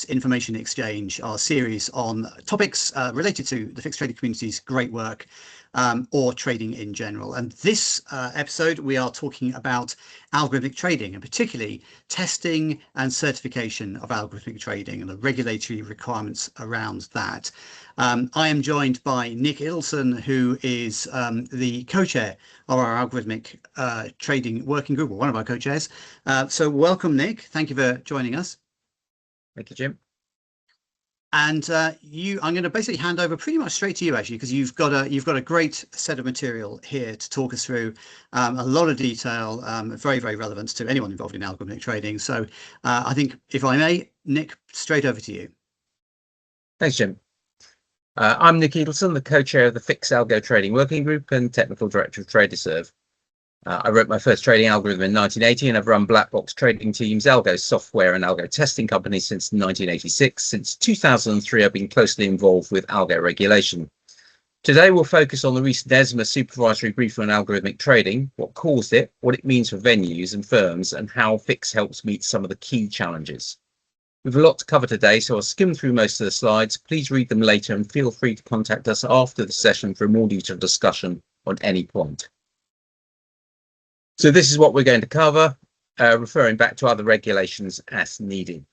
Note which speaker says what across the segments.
Speaker 1: FX Information Exchange, our series on topics related to the fixed trading community's great work or trading in general. And this episode, we are talking about algorithmic trading, and particularly testing and certification of algorithmic trading and the regulatory requirements around that. I am joined by Nick Idelson, who is the co-chair of our algorithmic trading working group, or one of our co-chairs. So welcome, Nick. Thank you for joining us.
Speaker 2: Thank you, Jim.
Speaker 1: And I'm going to basically hand over pretty much straight to you, actually, because you've got a great set of material here to talk us through a lot of detail, very, very relevant to anyone involved in algorithmic trading. So I think, if I may, Nick, straight over to you.
Speaker 2: Thanks, Jim. I'm Nick Idelson, the co-chair of the Fixed Algo Trading Working Group and technical director of TraderServe. I wrote my first trading algorithm in 1980, and I've run black box trading teams, algo software and algo testing companies since 1986. Since 2003, I've been closely involved with algo regulation. Today, we'll focus on the recent ESMA supervisory briefing on algorithmic trading, what caused it, what it means for venues and firms, and how FIX helps meet some of the key challenges. We've a lot to cover today, so I'll skim through most of the slides. Please read them later and feel free to contact us after the session for a more detailed discussion on any point. So this is what we're going to cover, referring back to other regulations as needed.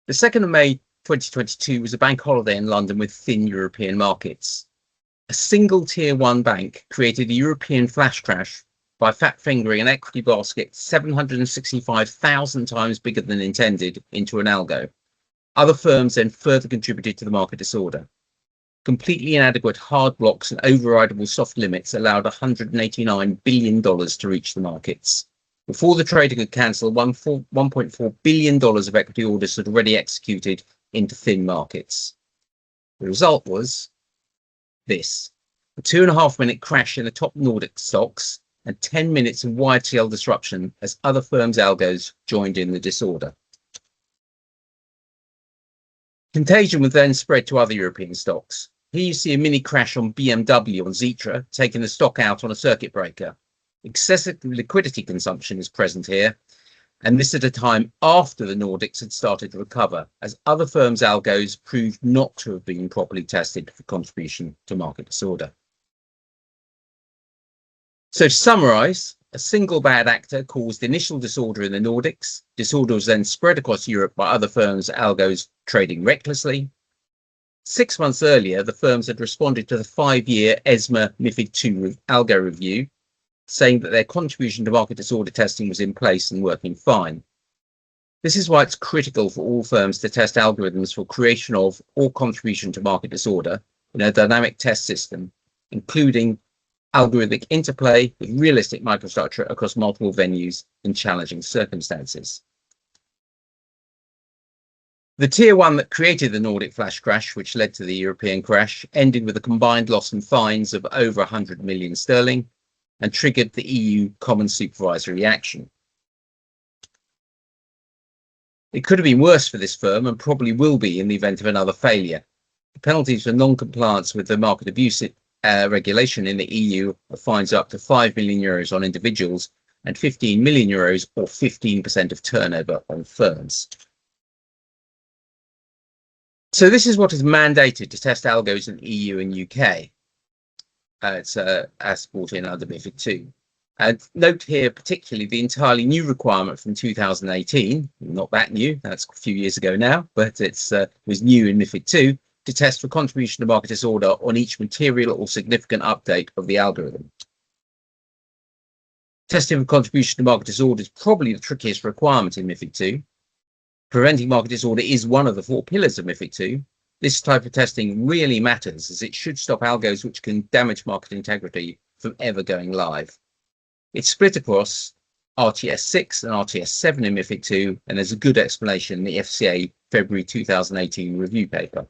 Speaker 2: The 2nd of May 2022 was a bank holiday in London with thin European markets. A single tier 1 bank created a European flash crash by fat fingering an equity basket 765,000 times bigger than intended into an algo. Other firms then further contributed to the market disorder. Completely inadequate hard blocks and overridable soft limits allowed $189 billion to reach the markets. Before the trader could cancel, $1.4 billion of equity orders had already executed into thin markets. The result was this: a 2.5-minute crash in the top Nordic stocks and 10 minutes of wide TL disruption as other firms' algos joined in the disorder. Contagion was then spread to other European stocks. Here you see a mini crash on BMW on Xetra, taking the stock out on a circuit breaker. Excessive liquidity consumption is present here, and this at a time after the Nordics had started to recover, as other firms' algos proved not to have been properly tested for contribution to market disorder. So to summarise, a single bad actor caused initial disorder in the Nordics. Disorder was then spread across Europe by other firms' algos trading recklessly. 6 months earlier, the firms had responded to the 5-year ESMA MiFID II algo review, saying that their contribution to market disorder testing was in place and working fine. This is why it's critical for all firms to test algorithms for creation of or contribution to market disorder in a dynamic test system, including algorithmic interplay with realistic microstructure across multiple venues in challenging circumstances. The tier 1 that created the Nordic flash crash, which led to the European crash, ended with a combined loss and fines of over 100 million sterling and triggered the EU Common Supervisory Action. It could have been worse for this firm and probably will be in the event of another failure. The penalties for non-compliance with the market abuse regulation in the EU are fines up to €5 million on individuals and €15 million or 15% of turnover on firms. So this is what is mandated to test algos in the EU and UK. It's as brought in under MiFID II. And note here particularly the entirely new requirement from 2018, not that new, that's a few years ago now, but it was new in MiFID II, to test for contribution to market disorder on each material or significant update of the algorithm. Testing for contribution to market disorder is probably the trickiest requirement in MiFID II. Preventing market disorder is one of the 4 pillars of MiFID II. This type of testing really matters, as it should stop algos which can damage market integrity from ever going live. It's split across RTS 6 and RTS 7 in MiFID II, and there's a good explanation in the FCA February 2018 review paper.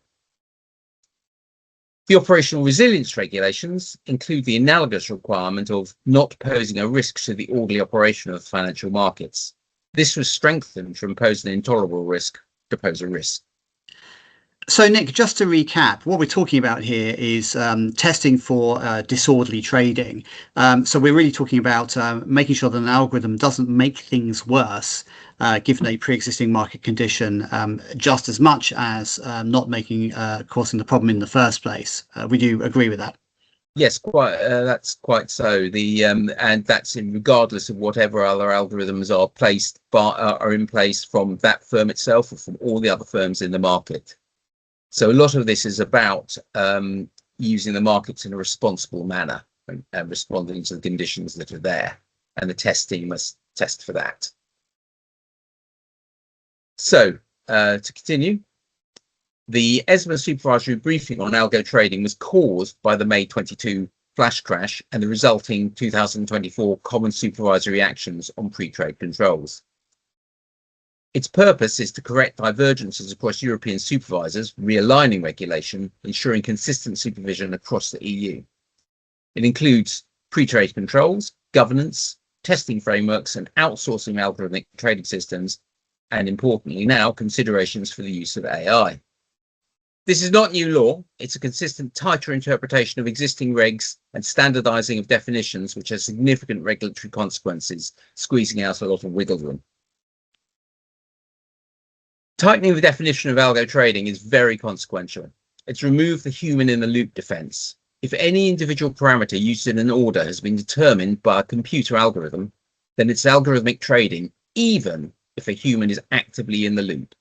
Speaker 2: The operational resilience regulations include the analogous requirement of not posing a risk to the orderly operation of the financial markets. This was strengthened from posing an intolerable risk to pose a risk.
Speaker 1: So, Nick, just to recap, what we're talking about here is testing for disorderly trading. So we're really talking about making sure that an algorithm doesn't make things worse, given a pre-existing market condition, just as much as not causing the problem in the first place. Would you agree with that?
Speaker 2: Yes, quite. That's quite so. And that's regardless of whatever other algorithms are in place from that firm itself or from all the other firms in the market. So a lot of this is about using the markets in a responsible manner and responding to the conditions that are there, and the test team must test for that. So to continue, the ESMA supervisory briefing on algo trading was caused by the May 22 flash crash and the resulting 2024 common supervisory actions on pre-trade controls. Its purpose is to correct divergences across European supervisors, realigning regulation, ensuring consistent supervision across the EU. It includes pre-trade controls, governance, testing frameworks, and outsourcing algorithmic trading systems, and importantly now, considerations for the use of AI. This is not new law. It's a consistent, tighter interpretation of existing regs and standardizing of definitions, which has significant regulatory consequences, squeezing out a lot of wiggle room. Tightening the definition of algo trading is very consequential. It's removed the human in the loop defense. If any individual parameter used in an order has been determined by a computer algorithm, then it's algorithmic trading, even if a human is actively in the loop.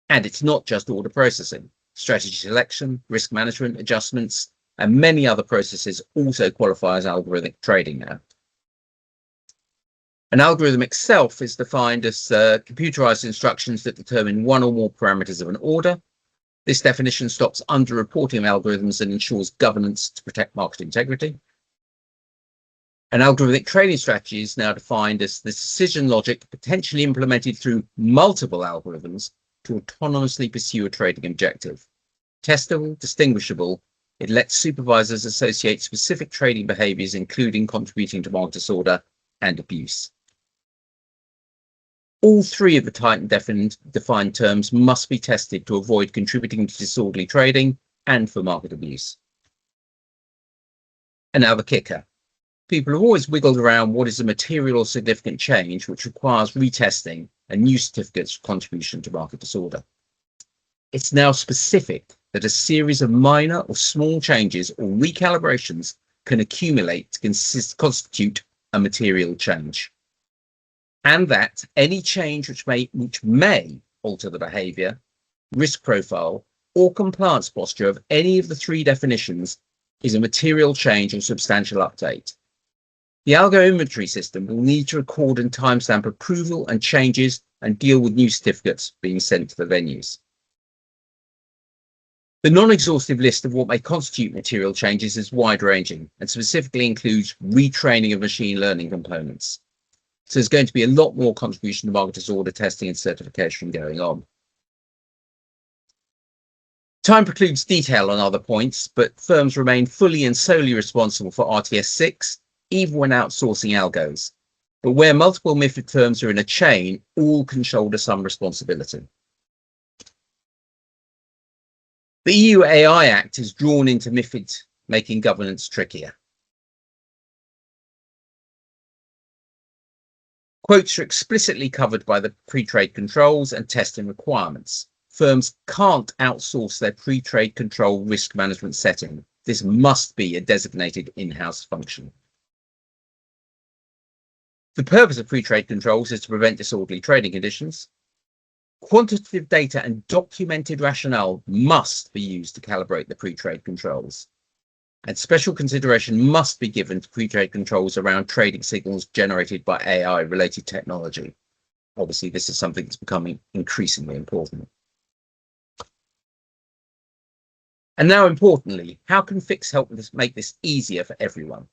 Speaker 2: And it's not just order processing. Strategy selection, risk management, adjustments, and many other processes also qualify as algorithmic trading now. An algorithm itself is defined as computerized instructions that determine one or more parameters of an order. This definition stops under-reporting of algorithms and ensures governance to protect market integrity. An algorithmic trading strategy is now defined as the decision logic potentially implemented through multiple algorithms to autonomously pursue a trading objective. Testable, distinguishable, it lets supervisors associate specific trading behaviors, including contributing to market disorder and abuse. All three of the tightened defined terms must be tested to avoid contributing to disorderly trading and for market abuse. And now the kicker. People have always wiggled around what is a material or significant change which requires retesting and new certificates for contribution to market disorder. It's now specific that a series of minor or small changes or recalibrations can accumulate to constitute a material change. And that any change which may alter the behavior, risk profile, or compliance posture of any of the three definitions is a material change or substantial update. The algo inventory system will need to record and timestamp approval and changes and deal with new certificates being sent to the venues. The non-exhaustive list of what may constitute material changes is wide-ranging and specifically includes retraining of machine learning components. So there's going to be a lot more contribution to market disorder testing and certification going on. Time precludes detail on other points, but firms remain fully and solely responsible for RTS 6, even when outsourcing algos. But where multiple MiFID firms are in a chain, all can shoulder some responsibility. The EU AI Act is drawn into MiFID, making governance trickier. Quotes are explicitly covered by the pre-trade controls and testing requirements. Firms can't outsource their pre-trade control risk management setting. This must be a designated in-house function. The purpose of pre-trade controls is to prevent disorderly trading conditions. Quantitative data and documented rationale must be used to calibrate the pre-trade controls. And special consideration must be given to pre-trade controls around trading signals generated by AI-related technology. Obviously, this is something that's becoming increasingly important. And now, importantly, how can FIX help make this easier for everyone?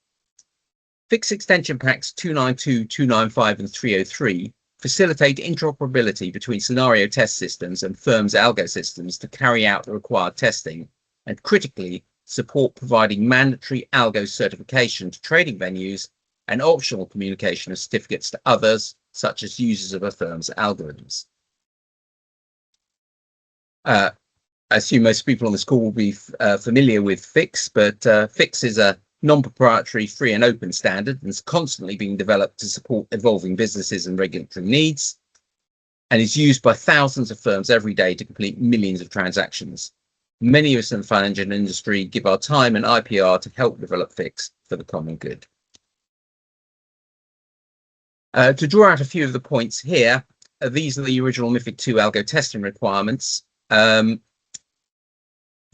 Speaker 2: FIX extension packs 292, 295, and 303 facilitate interoperability between scenario test systems and firms' algo systems to carry out the required testing, and critically, support providing mandatory algo certification to trading venues and optional communication of certificates to others, such as users of a firm's algorithms. I assume most people on this call will be familiar with FIX, but FIX is a non-proprietary, free and open standard and is constantly being developed to support evolving businesses and regulatory needs, and is used by thousands of firms every day to complete millions of transactions. Many of us in the financial industry give our time and IPR to help develop FIX for the common good. To draw out a few of the points here, these are the original MiFID II algo testing requirements.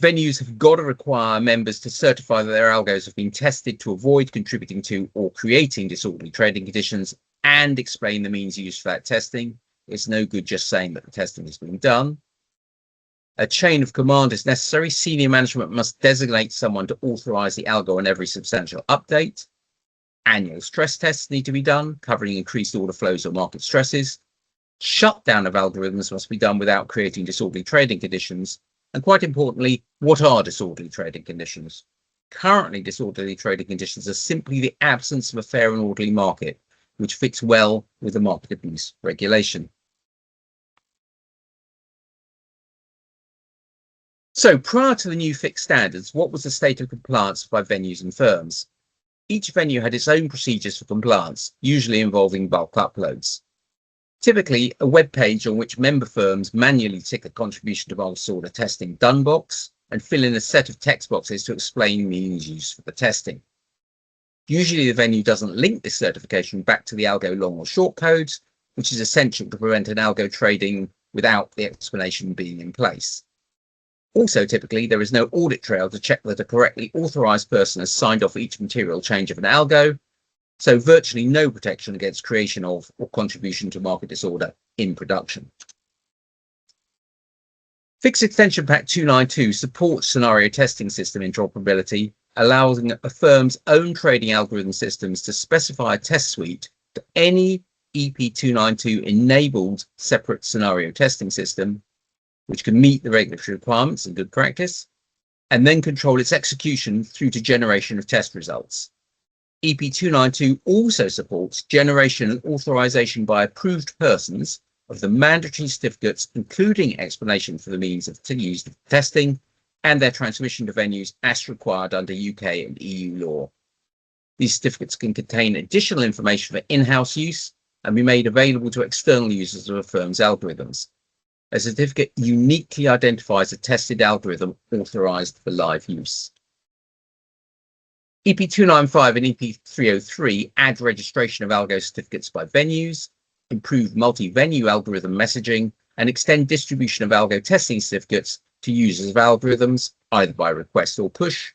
Speaker 2: Venues have got to require members to certify that their algos have been tested to avoid contributing to or creating disorderly trading conditions and explain the means used for that testing. It's no good just saying that the testing has been done. A chain of command is necessary. Senior management must designate someone to authorize the algo on every substantial update. Annual stress tests need to be done, covering increased order flows or market stresses. Shutdown of algorithms must be done without creating disorderly trading conditions. And quite importantly, what are disorderly trading conditions? Currently, disorderly trading conditions are simply the absence of a fair and orderly market, which fits well with the market abuse regulation. So prior to the new fixed standards, what was the state of compliance by venues and firms? Each venue had its own procedures for compliance, usually involving bulk uploads. Typically, a web page on which member firms manually tick the contribution to multi-order testing done box and fill in a set of text boxes to explain means used for the testing. Usually, the venue doesn't link this certification back to the algo long or short codes, which is essential to prevent an algo trading without the explanation being in place. Also, typically, there is no audit trail to check that a correctly authorized person has signed off each material change of an algo, so virtually no protection against creation of or contribution to market disorder in production. FIX Extension Pack 292 supports scenario testing system interoperability, allowing a firm's own trading algorithm systems to specify a test suite to any EP292 enabled separate scenario testing system, which can meet the regulatory requirements and good practice, and then control its execution through to generation of test results. EP292 also supports generation and authorization by approved persons of the mandatory certificates, including explanation for the means of used for testing and their transmission to venues as required under UK and EU law. These certificates can contain additional information for in-house use and be made available to external users of a firm's algorithms. A certificate uniquely identifies a tested algorithm authorized for live use. EP295 and EP303 add registration of algo certificates by venues, improve multi-venue algorithm messaging, and extend distribution of algo testing certificates to users of algorithms, either by request or push,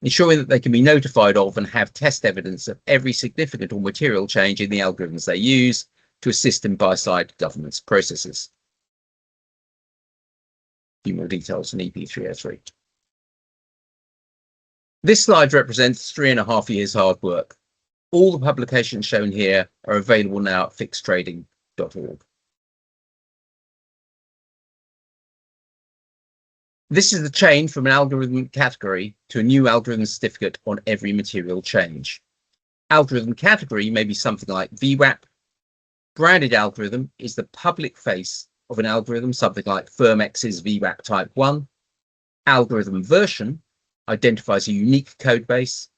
Speaker 2: ensuring that they can be notified of and have test evidence of every significant or material change in the algorithms they use to assist in buy-side governance processes. A few more details on EP303. This slide represents 3.5 years hard work. All the publications shown here are available now at fixtrading.org. This is the chain from an algorithm category to a new algorithm certificate on every material change. Algorithm category may be something like VWAP. Branded algorithm is the public face of an algorithm, something like Firm X's VWAP Type 1. Algorithm version identifies a unique code base.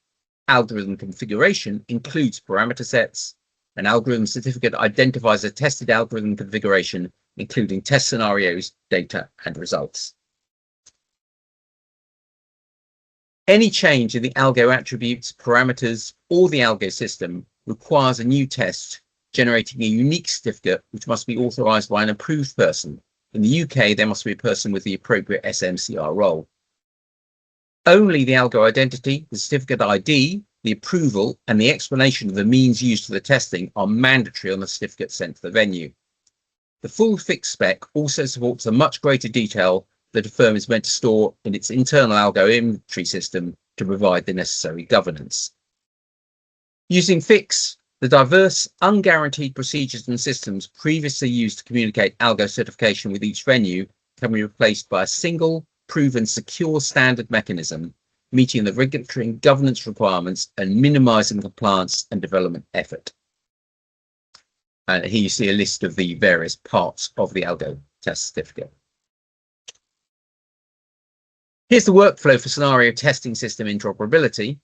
Speaker 2: Algorithm configuration includes parameter sets. An algorithm certificate identifies a tested algorithm configuration, including test scenarios, data, and results. Any change in the algo attributes, parameters, or the algo system requires a new test, generating a unique certificate which must be authorized by an approved person. In the UK, there must be a person with the appropriate SMCR role. Only the algo identity, the certificate ID, the approval, and the explanation of the means used for the testing are mandatory on the certificate sent to the venue. The full FIX spec also supports a much greater detail that a firm is meant to store in its internal algo inventory system to provide the necessary governance. Using FIX, the diverse, unguaranteed procedures and systems previously used to communicate algo certification with each venue can be replaced by a single, proven, secure standard mechanism, meeting the regulatory and governance requirements and minimizing compliance and development effort. And here you see a list of the various parts of the algo test certificate. Here's the workflow for scenario testing system interoperability.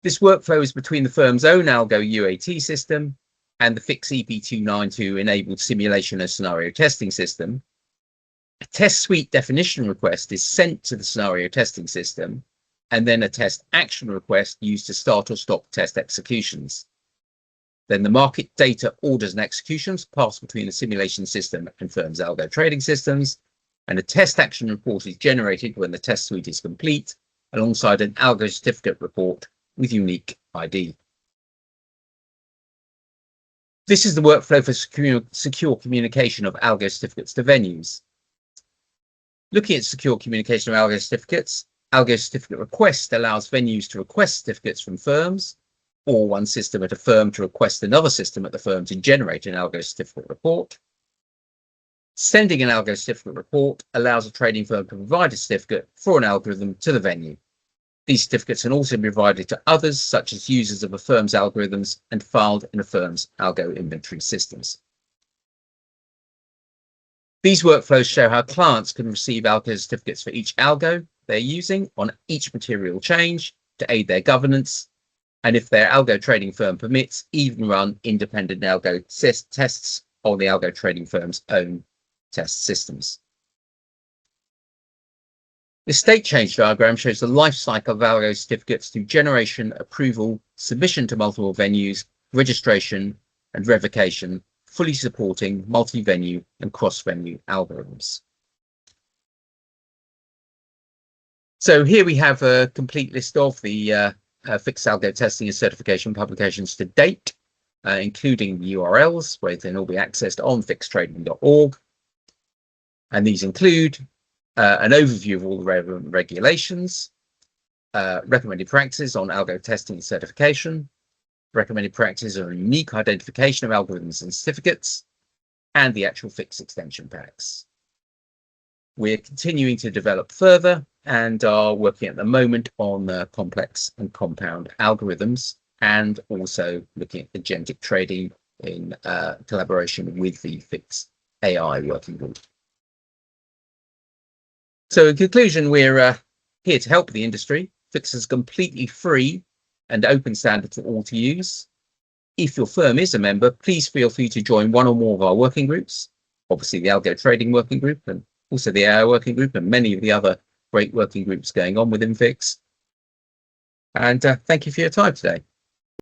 Speaker 2: This workflow is between the firm's own algo UAT system and the FIX EP292 enabled simulation and scenario testing system. A test suite definition request is sent to the scenario testing system, and then a test action request used to start or stop test executions. Then the market data orders and executions pass between the simulation system and firm's algo trading systems, and a test action report is generated when the test suite is complete, alongside an algo certificate report with unique ID. This is the workflow for secure communication of algo certificates to venues. Looking at secure communication of algo certificate request allows venues to request certificates from firms, or one system at a firm to request another system at the firm to generate an algo certificate report. Sending an algo certificate report allows a trading firm to provide a certificate for an algorithm to the venue. These certificates can also be provided to others, such as users of a firm's algorithms, and filed in a firm's algo inventory systems. These workflows show how clients can receive algo certificates for each algo they're using on each material change to aid their governance, and if their algo trading firm permits, even run independent algo tests on the algo trading firm's own test systems. This state change diagram shows the life cycle of algo certificates through generation, approval, submission to multiple venues, registration, and revocation, fully supporting multi-venue and cross-venue algorithms. So here we have a complete list of the fixed algo testing and certification publications to date, including the URLs where they can all be accessed on fixtrading.org. And these include an overview of all the relevant regulations, recommended practices on algo testing and certification, recommended practices on unique identification of algorithms and certificates, and the actual FIX extension packs. We're continuing to develop further and are working at the moment on complex and compound algorithms, and also looking at agentic trading in collaboration with the FIX AI working group. So in conclusion, we're here to help the industry. FIX is completely free and open standard for all to use. If your firm is a member, please feel free to join one or more of our working groups, obviously the algo trading working group and also the AI working group and many of the other great working groups going on within FIX. And thank you for your time today.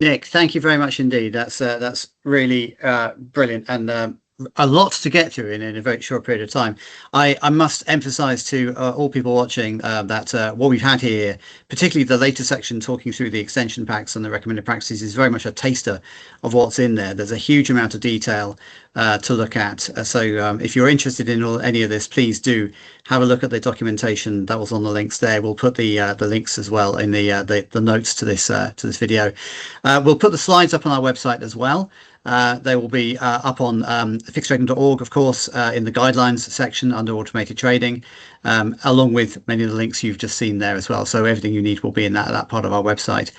Speaker 1: Nick, thank you very much indeed. That's really brilliant and a lot to get through in a very short period of time. I must emphasize to all people watching that what we've had here, particularly the later section talking through the extension packs and the recommended practices, is very much a taster of what's in there. There's a huge amount of detail to look at. So if you're interested in any of this, please do have a look at the documentation that was on the links there. We'll put the links as well in the notes to this video. We'll put the slides up on our website as well. They will be up on fixtrading.org, of course, in the guidelines section under automated trading, along with many of the links you've just seen there as well. So everything you need will be in that part of our website.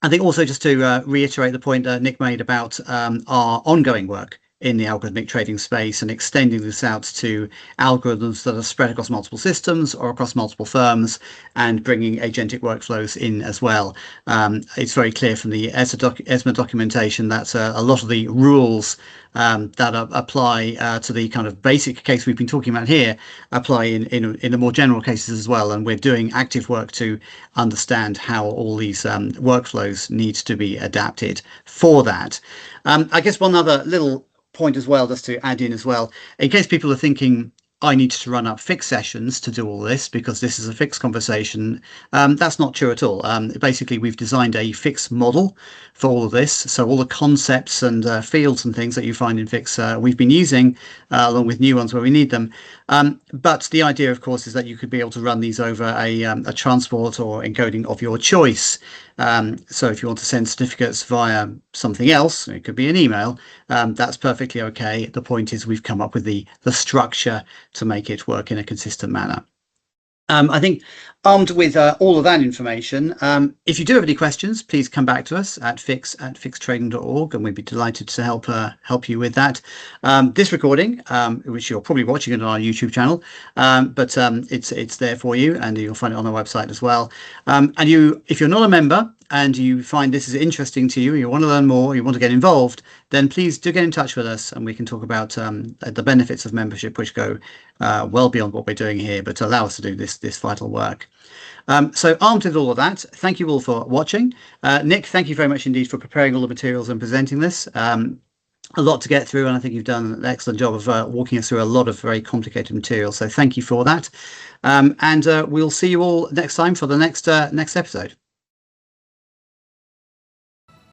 Speaker 1: I think also just to reiterate the point Nick made about our ongoing work in the algorithmic trading space and extending this out to algorithms that are spread across multiple systems or across multiple firms, and bringing agentic workflows in as well. It's very clear from the ESMA documentation that a lot of the rules that apply to the kind of basic case we've been talking about here apply in the more general cases as well, and we're doing active work to understand how all these workflows need to be adapted for that. I guess one other little point as well, just to add in as well, in case people are thinking I need to run up FIX sessions to do all this because this is a FIX conversation. That's not true at all. Basically, we've designed a FIX model for all of this. So all the concepts and fields and things that you find in FIX we've been using along with new ones where we need them. But the idea, of course, is that you could be able to run these over a transport or encoding of your choice. So if you want to send certificates via something else, it could be an email, that's perfectly okay. The point is we've come up with the structure to make it work in a consistent manner. I think armed with all of that information, if you do have any questions, please come back to us at fix@fixtrading.org, and we'd be delighted to help you with that. This recording, which you're probably watching it on our YouTube channel, but it's there for you, and you'll find it on our website as well. And if you're not a member and you find this is interesting to you, you want to learn more, you want to get involved, then please do get in touch with us, and we can talk about the benefits of membership, which go well beyond what we're doing here, but allow us to do this vital work. So armed with all of that, thank you all for watching. Nick, thank you very much indeed for preparing all the materials and presenting this. A lot to get through, and I think you've done an excellent job of walking us through a lot of very complicated material. So thank you for that. And we'll see you all next time for the next episode.